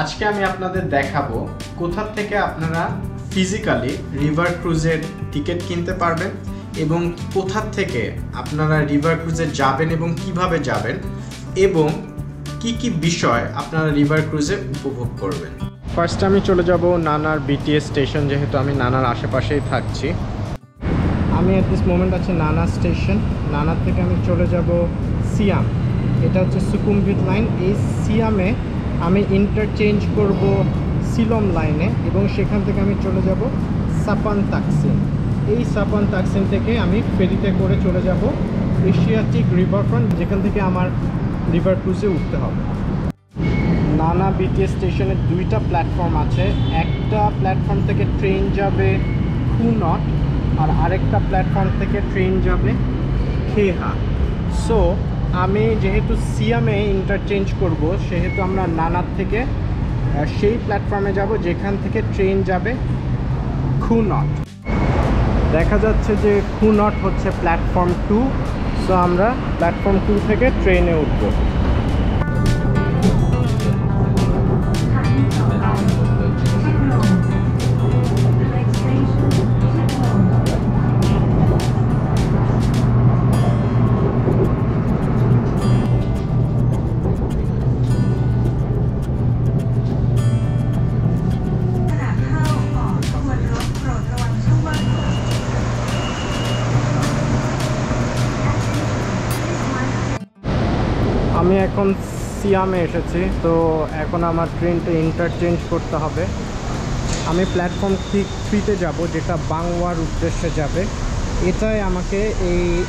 আজকে আমি আপনাদের দেখাবো কোথা থেকে আপনারা ফিজিক্যালি রিভার ক্রুজের টিকিট কিনতে পারবেন এবং কোথা থেকে আপনারা রিভার ক্রুজে যাবেন এবং কিভাবে যাবেন এবং কি কি বিষয় আপনারা রিভার ক্রুজে উপভোগ করবেন। ফার্স্ট আমি চলে যাব নানার বিটিএস স্টেশন, যেহেতু আমি নানার আশেপাশেই থাকছি। আমি এট দিস মোমেন্ট আছি নানা স্টেশন। নানার থেকে আমি চলে যাব সিয়াম, এটা হচ্ছে সুকুমভিট লাইন। এই সিয়ামে আমি ইন্টারচেঞ্জ করব সিলম লাইনে এবং সেখান থেকে আমি চলে যাব সাপান তাকসিন। এই সাপান তাকসিন থেকে আমি ফেরিতে করে চলে যাব এশিয়াটিক রিভারফ্রন্ট, যেখান থেকে আমার রিভার ক্রুজে উঠতে হবে। নানা বিটিএস স্টেশনে দুইটা প্ল্যাটফর্ম আছে। একটা প্ল্যাটফর্ম থেকে ট্রেন যাবে খুনট আর আরেকটা প্ল্যাটফর্ম থেকে ট্রেন যাবে খেহা। সো আমি যেহেতু সিয়ামে ইন্টারচেঞ্জ করব, সেহেতু আমরা নানার থেকে সেই প্ল্যাটফর্মে যাব যেখান থেকে ট্রেন যাবে খুনট। দেখা যাচ্ছে যে খুনট হচ্ছে প্ল্যাটফর্ম 2। সো আমরা প্ল্যাটফর্ম 2 থেকে ট্রেনে উঠব। আমি এখন সিয়ামে এসেছি, তো এখন আমার ট্রেনটা ইন্টারচেঞ্জ করতে হবে। আমি প্ল্যাটফর্ম 3তে যাব, যেটা বাংওয়ার উদ্দেশ্যে যাবে। এটাই আমাকে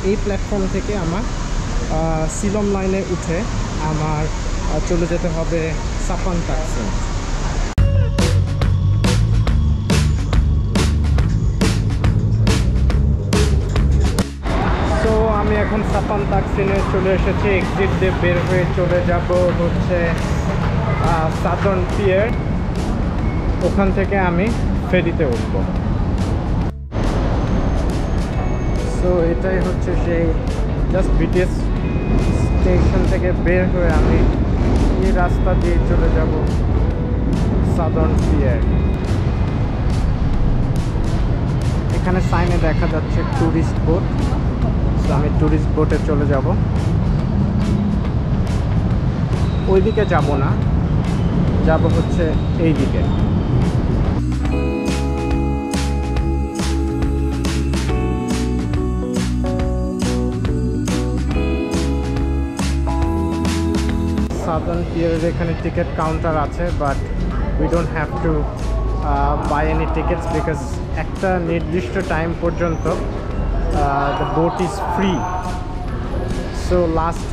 এই প্ল্যাটফর্ম থেকে আমার সিলম লাইনে উঠে আমার চলে যেতে হবে সাপান তাকসিন। আমি এখন সাপান তাকসিনে চলে এসেছি। এক্সিট দিয়ে বের হয়ে চলে যাব হচ্ছে সাদার্ন পিয়ার। ওখান থেকে আমি ফেরিতে উঠব। সো এটাই হচ্ছে সেই জাস্ট বিটিএস স্টেশন থেকে বের হয়ে আমি এই রাস্তা দিয়ে চলে যাব সাদার্ন পিয়ার। এখানে সাইনে দেখা যাচ্ছে ট্যুরিস্ট বোট। আমি ট্যুরিস্ট বোটে চলে যাব। ওইদিকে যাব না, যাব হচ্ছে এই দিকে। সাদার্ন পিয়ারের এখানে টিকিট কাউন্টার আছে, but we don't have to buy any tickets because একটা নির্দিষ্ট টাইম পর্যন্ত the boat is free. So last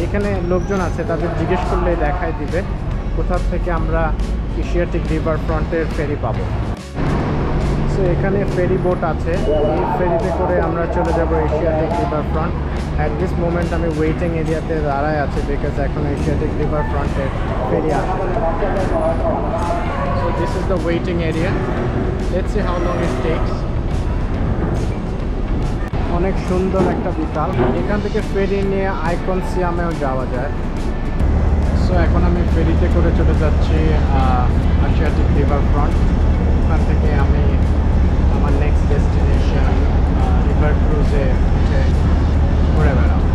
এখানে লোকজন আছে, তাদের জিজ্ঞেস করলে দেখাই দিবে কোথা থেকে আমরা এশিয়াটিক রিভার ফ্রন্টের ফেরি পাবো। সো এখানে ফেরি বোট আছে, এই ফেরিতে করে আমরা চলে যাব Asiatic river front. At this moment আমি ওয়েটিং এরিয়াতে দাঁড়ায় আছি বিকজ এখন এশিয়াটিক রিভার ফ্রন্টের ফেরি আসে। So this is the waiting area. Let's see how long it tax. অনেক সুন্দর একটা বিকাল। এখান থেকে ফেরি নিয়ে আইকন সিয়ামেও যাওয়া যায়। সো এখন আমি ফেরিতে করে চলে যাচ্ছি এশিয়াটিক রিভার ফ্রন্ট। ওখান থেকে আমি আমার নেক্সট ডেস্টিনেশন রিভার ক্রুজে উঠে ঘুরে বেড়াবো।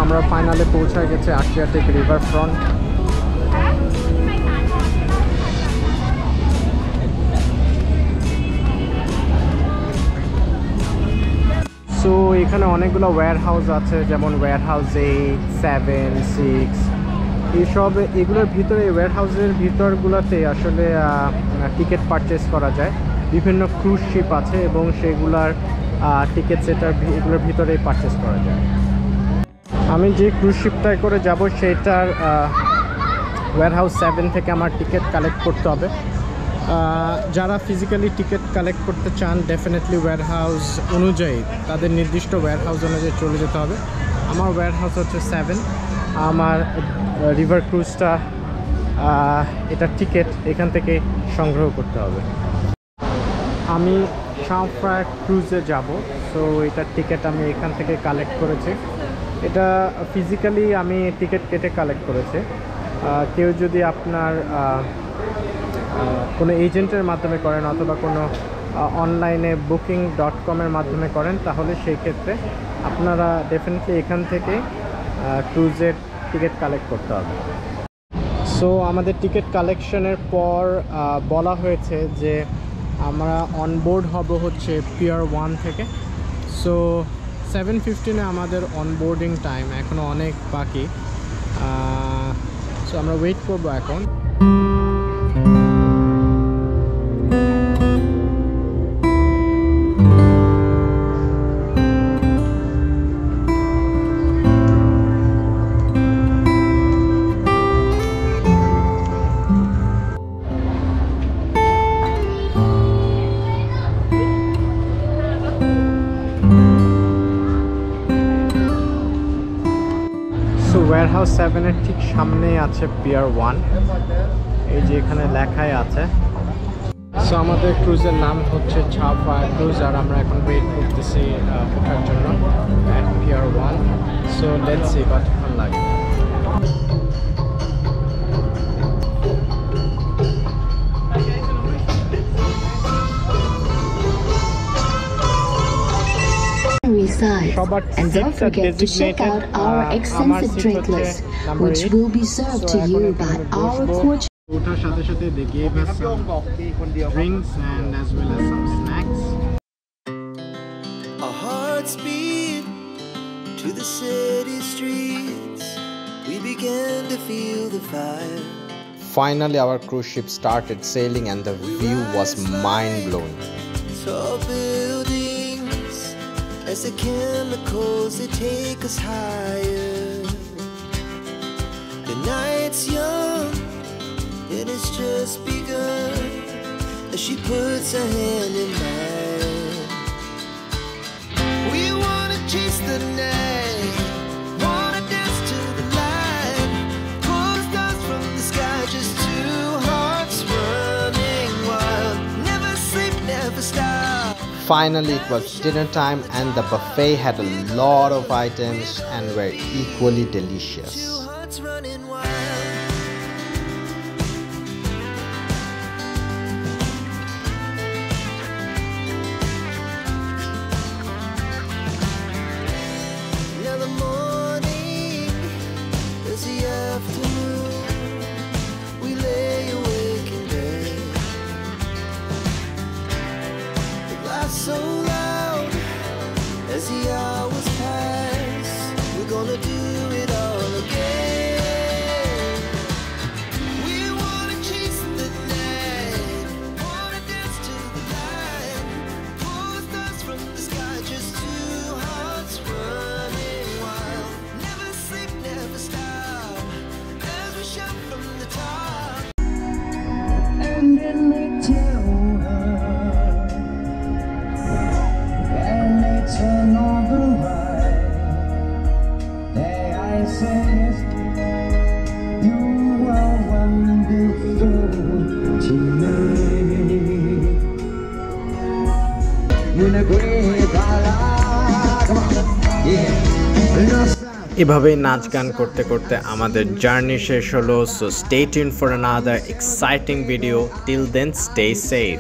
আমরা ফাইনালে পৌঁছে গেছি এশিয়াটিক রিভার ফ্রন্ট। সো এখানে অনেকগুলো ওয়্যার হাউস আছে, যেমন ওয়্যার হাউস 8, 7, 6 এইসব। এগুলোর ভিতরে ওয়্যার হাউসের ভিতরগুলোতে আসলে টিকিট পারচেস করা যায়। বিভিন্ন ক্রুজ শিপ আছে এবং সেগুলার টিকিট এগুলোর ভিতরেই পারচেস করা যায়। আমি যে ক্রুজ শিপটায় করে যাব সেটার ওয়্যার হাউস 7 থেকে আমার টিকিট কালেক্ট করতে হবে। যারা ফিজিক্যালি টিকিট কালেক্ট করতে চান ডেফিনেটলি ওয়্যার হাউস অনুযায়ী, তাদের নির্দিষ্ট ওয়্যার হাউস অনুযায়ী চলে যেতে হবে। আমার ওয়্যারহাউস হচ্ছে 7। আমার রিভার ক্রুজটা এটার টিকিট এখান থেকে সংগ্রহ করতে হবে। আমি শাওফ্রা ক্রুজে যাব, সো এটার টিকিট আমি এখান থেকে কালেক্ট করেছি। এটা ফিজিক্যালি আমি টিকিট কেটে কালেক্ট করেছি। কেউ যদি আপনার কোনো এজেন্টের মাধ্যমে করেন অথবা কোনো অনলাইনে booking.com-এর মাধ্যমে করেন, তাহলে সেই ক্ষেত্রে আপনারা ডেফিনেটলি এখান থেকে ক্রুজের টিকিট কালেক্ট করতে হবে। সো আমাদের টিকিট কালেকশনের পর বলা হয়েছে যে আমরা অনবোর্ড হব হচ্ছে পিয়ার 1 থেকে। সো 7:15-এ আমাদের অনবোর্ডিং টাইম, এখনও অনেক বাকি। সো আমরা ওয়েট করবো এখন। ওয়্যারহাউস 7-এর ঠিক সামনেই আছে পিয়ার 1, এই যে এখানে লেখাই আছে। সো আমাদের ক্রুজের নাম হচ্ছে শাওফ্রা ক্রুজ, আর আমরা এখন ওয়েট করতেছি ওঠার জন্য at pier 1। So let's see কতক্ষণ লাগে। And don't forget to check out our extensive drink list, which will be served to you by our coach. ওঠার সাথে সাথে they gave us some drinks and as well as some snacks. Our hearts beat to the city streets. We began to feel the fire. Finally, our cruise ship started sailing and the view was mind-blowing. Tall buildings, as the chemicals they take us higher. The night's young, and it's just begun. As she puts her hand in mine, we wanna chase the night, wanna dance to the light, pull stars from the sky, just two hearts running wild, never sleep, never stop. Finally, it was dinner time and the buffet had a lot of items and were equally delicious. Two hearts running wild. Now the morning is the afternoon. We lay awake in bed. The laughs so loud as the hours pass. We're gonna do it all again. We wanna chase the night, wanna dance to the light, pull the stars from the sky, just two hearts running wild, never sleep, never stop, as we shout from the top. And then they tell her, and they turn on the light. I said, you are wonderful to me. In a great come on, yeah. এভাবেই নাচ গান করতে করতে আমাদের journey শেষ হলো। So stay tuned for another exciting video. Till then stay safe.